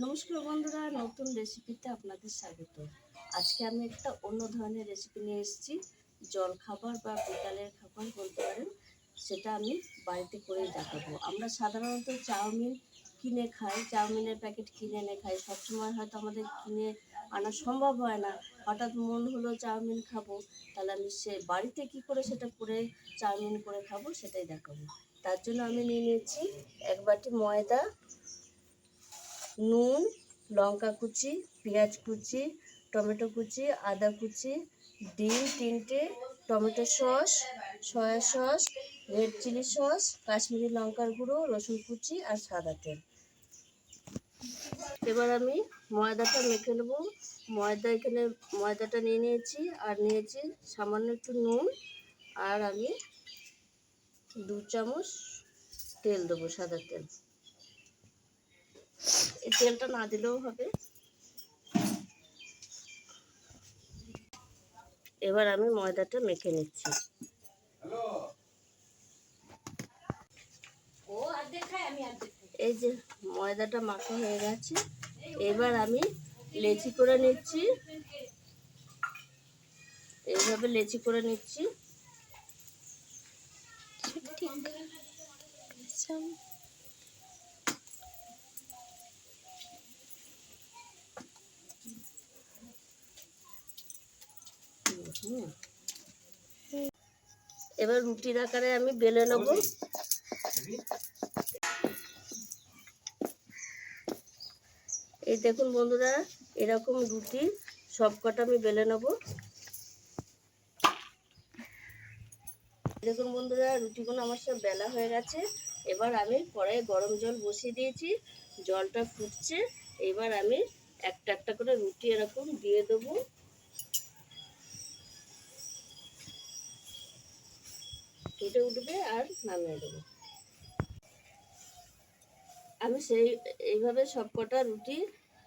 নমস্কার বন্ধুরা, নতুন রেসিপিতে আপনাদের স্বাগত। আজকে আমি একটা অন্য ধরনের রেসিপি নিয়ে এসেছি। জল খাবার বা বিকালের খাবার বলতে পারেন, সেটা আমি বাড়িতে করেই দেখাবো। আমরা সাধারণত চাউমিন কিনে খাই, চাউমিনের প্যাকেট কিনে এনে খাই। সবসময় হয়তো আমাদের কিনে আনা সম্ভব হয় না। হঠাৎ মন হলো চাউমিন খাবো, তাহলে আমি বাড়িতে কি করে সেটা করে চাউমিন করে খাবো সেটাই দেখাবো। তার জন্য আমি নিয়ে নিয়েছি 1 বাটি ময়দা, নুন, লঙ্কা কুচি, পেঁয়াজ কুচি, টমেটো কুচি, আদা কুচি, ডিম 3টে, tomato sauce, soya sauce, red chilli sauce, Kashmiri লঙ্কার গুঁড়ো, রসুন কুচি আর সাদা তেল। এবার আমি ময়দাটা মেখে নেবো। এখানে ময়দাটা নিয়ে নিয়েছি, আর নিয়েছি সামান্য একটু নুন, আর আমি 2 চামচ তেল দেবো, সাদা তেল। এই তেলটা না দিলেও হবে। এবার আমি ময়দাটা মেখে নিচ্ছি। এই যে ময়দাটা মাখা হয়ে গেছে, এবার আমি লেচি করে নিচ্ছি। এইভাবে লেচি করে নিচ্ছি। এবার রুটির আকারে আমি বেলে নেব। এই দেখুন বন্ধুরা, এরকম রুটি সবকটা আমি বেলে নেব। দেখুন বন্ধুরা, রুটিগুলো আমার সব বেলা হয়ে গেছে। এবার আমি কড়াইয়ে গরম জল বসিয়ে দিয়েছি, জলটা ফুটছে। এবার আমি একটা একটা করে রুটি এরকম দিয়ে দেবো। ফুটে উঠবে আর নামিয়ে দেবো। আমি এইভাবে সবকটা রুটি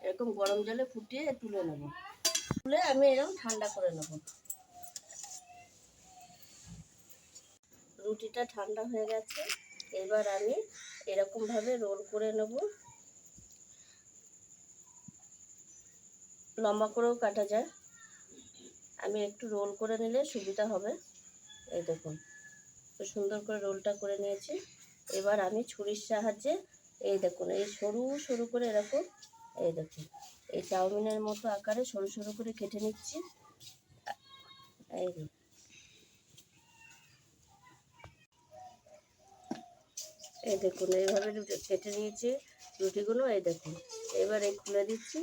এরকম গরম জলে ফুটিয়ে তুলে নেব। তুলে আমি এরকম ঠান্ডা করে নেব। রুটিটা ঠান্ডা হয়ে গেছে, এবার আমি এরকমভাবে রোল করে নেব। লম্বা করেও কাটা যায়, আমি একটু রোল করে নিলে সুবিধা হবে। এই দেখুন, তো সুন্দর করে রোলটা করে নিয়েছি। এবার আমি ছুরির সাহায্যে এই দেখুন, এই সরু সরু করে এরকম, এই দেখুন এই চাউমিনের মতো আকারে সরু সরু করে কেটে নিচ্ছি। এই দেখুন, এইভাবে কেটে নিয়েছি রুটিগুলো। এই দেখুন, এবার এই খুলে দিচ্ছি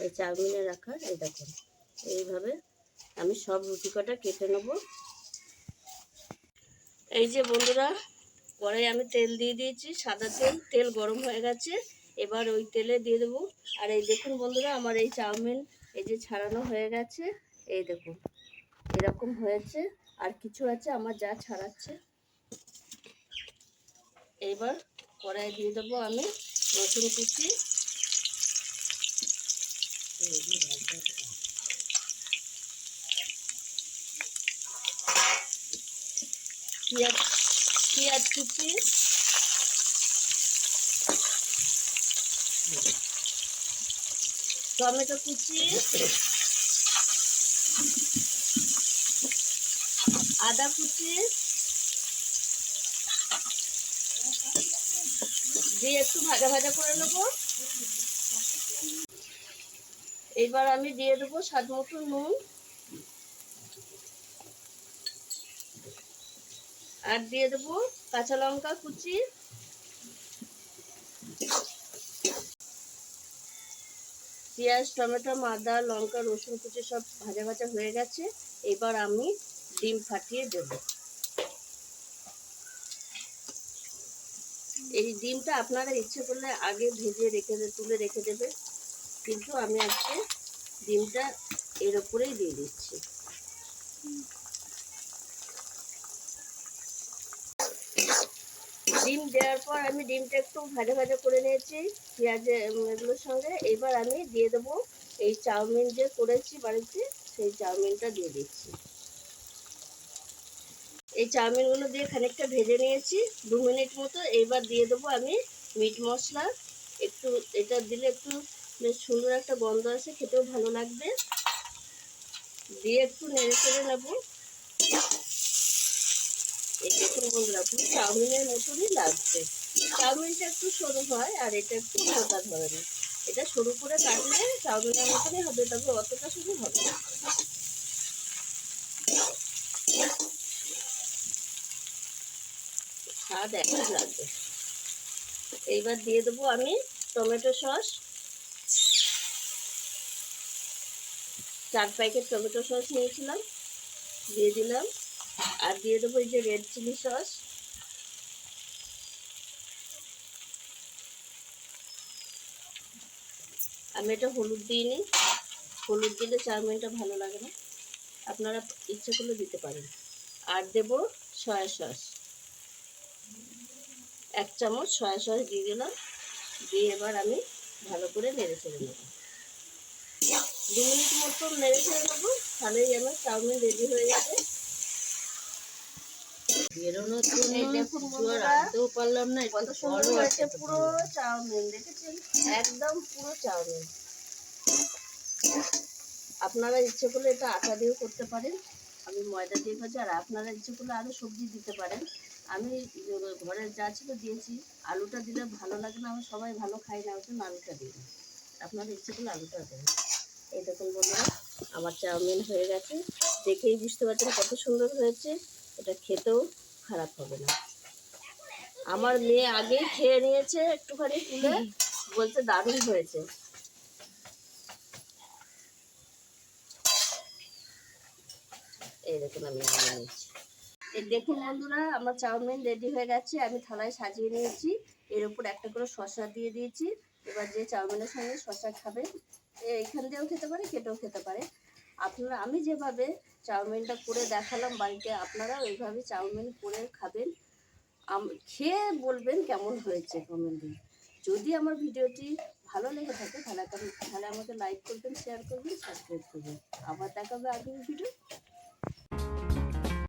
এই চাউমিনের আকার। এই দেখুন, এইভাবে আমি সব রুটি কটা কেটে নেব। এই যে বন্ধুরা, কড়াই আমি তেল দিয়ে দিয়েছি, সাদা তেল। তেল গরম হয়ে গেছে, এবার ওই তেলে দিয়ে দেবো। আর এই দেখুন বন্ধুরা, আমার এই চাউমিন এই যে ছাড়ানো হয়ে গেছে। এই দেখুন এরকম হয়েছে, আর কিছু আছে আমার যা ছাড়াচ্ছে। এইবার কড়াই দিয়ে দেবো আমি রসুন কুচি, পেঁয়াজ কুচি, টমেটো কুচি, আদা কুচি দিয়ে একটু ভাজা ভাজা করে নেব। এইবার আমি দিয়ে দেবো স্বাদ মতো নুন, আর দিয়ে দেবো কাঁচা লঙ্কা কুচি। পেঁয়াজ, টমেটো, আদা, লঙ্কা, রসুন কুচি সব ভাজা ভাজা হয়ে গেছে। এবার আমি ডিম ফাটিয়ে দেব। এই ডিমটা আপনারা ইচ্ছে করলে আগে ভেজে তুলে রেখে দেবে, কিন্তু আমি আজকে ডিমটা এর উপরেই দিয়ে দিচ্ছি। ডিম দেওয়ার পর আমি ডিমটা একটু ভাজা ভাজা করে নিয়েছি পেঁয়াজ এগুলোর সঙ্গে। এবার আমি দিয়ে দেবো এই চাউমিন যে করেছি বাড়িতে, সেই চাউমিনটা দিয়ে দিচ্ছি। এই চাউমিনগুলো দিয়ে খানিকটা ভেজে নিয়েছি 2 মিনিট মতো। এইবার দিয়ে দেবো আমি মিট মশলা। একটু এটা দিলে একটু বেশ সুন্দর একটা গন্ধ আছে, খেতেও ভালো লাগবে। দিয়ে একটু নেড়ে চেড়ে নেবো। এই দেখুন বন্ধুরা, পুরো চাউমিনের মতনই লাগছে। চাউমিনটা একটু সরু হয় আর এটা একটু মোটা ধরনের। এটা সরু করে কাটলে চাউমিনের মতনই হবে, তবে অতটা সরু হবে না। স্বাদ একই লাগবে। এইবার দিয়ে দেবো আমি tomato sauce. 4 packet tomato sauce নিয়েছিলাম, দিয়ে দিলাম। আর দিয়ে দেবো এই যে রেড চিলি সস। আমি এটা হলুদ দিইনি, হলুদ দিলে চাউমিনটা ভালো লাগে না, আপনারা ইচ্ছে করলে দিতে পারেন। আর দেবো সয়া সস, 1 চামচ সয়া সস দিয়ে দিলাম। দিয়ে এবার আমি ভালো করে নেড়ে চেড়ে নেবো। 2 মিনিট মতো নেড়ে চেড়ে নেবো, তাহলেই আমার চাউমিন রেডি হয়ে যাবে। বেরোনোর জন্য এই দেখুন কিছু আর বন্ধুরা, আনতেও পারলাম না, কত একটু সুন্দর ফলও আর হয়েছে খেতে পুরো পারলাম না। চাউমিন, দেখেছেন? একদম পুরো চাউমিন। আপনারা ইচ্ছে করলে এটা আটা দিয়েও করতে পারেন, আমি ময়দা দিয়ে করছি। আর আপনারা ইচ্ছে করলে আরও সবজি দিতে পারেন। আমি ঘরে যা ছিল দিয়েছি। আলুটা দিলে ভালো লাগে না, আমার সবাই ভালো খায় না, ওই জন্য আলুটা দিই না। আপনারা ইচ্ছে করলে আলুটা দেবেন। এই দেখুন বন্ধুরা, আমার চাউমিন হয়ে গেছে। দেখেই বুঝতে পারছেন কত সুন্দর হয়েছে। এটা খেতেও খারাপ হবে না। আমার মেয়ে আগেই খেয়ে নিয়েছে একটুখানি তুলে, বলছে দারুণ হয়েছে। এই দেখুন আমি নিয়ে নিচ্ছি। এই দেখুন বন্ধুরা, আমার চাউমিন রেডি হয়ে গেছে। আমি থালায় সাজিয়ে নিয়েছি, এর উপর একটা করে শসা দিয়ে দিয়েছি। এবার যে চাউমিনের সঙ্গে শসা খাবে, এখান দিয়েও খেতে পারে, কেটেও খেতে পারে। আপনারা, আমি যেভাবে চাউমিনটা করে দেখালাম বাড়িতে, আপনারাও ওইভাবে চাউমিন করে খাবেন। খেয়ে বলবেন কেমন হয়েছে কমেন্টে। যদি আমার ভিডিওটি ভালো লেগে থাকে তাহলে আমাকে লাইক করবেন, শেয়ার করবেন, সাবস্ক্রাইব করবেন। আবার দেখাবে আগের ভিডিও।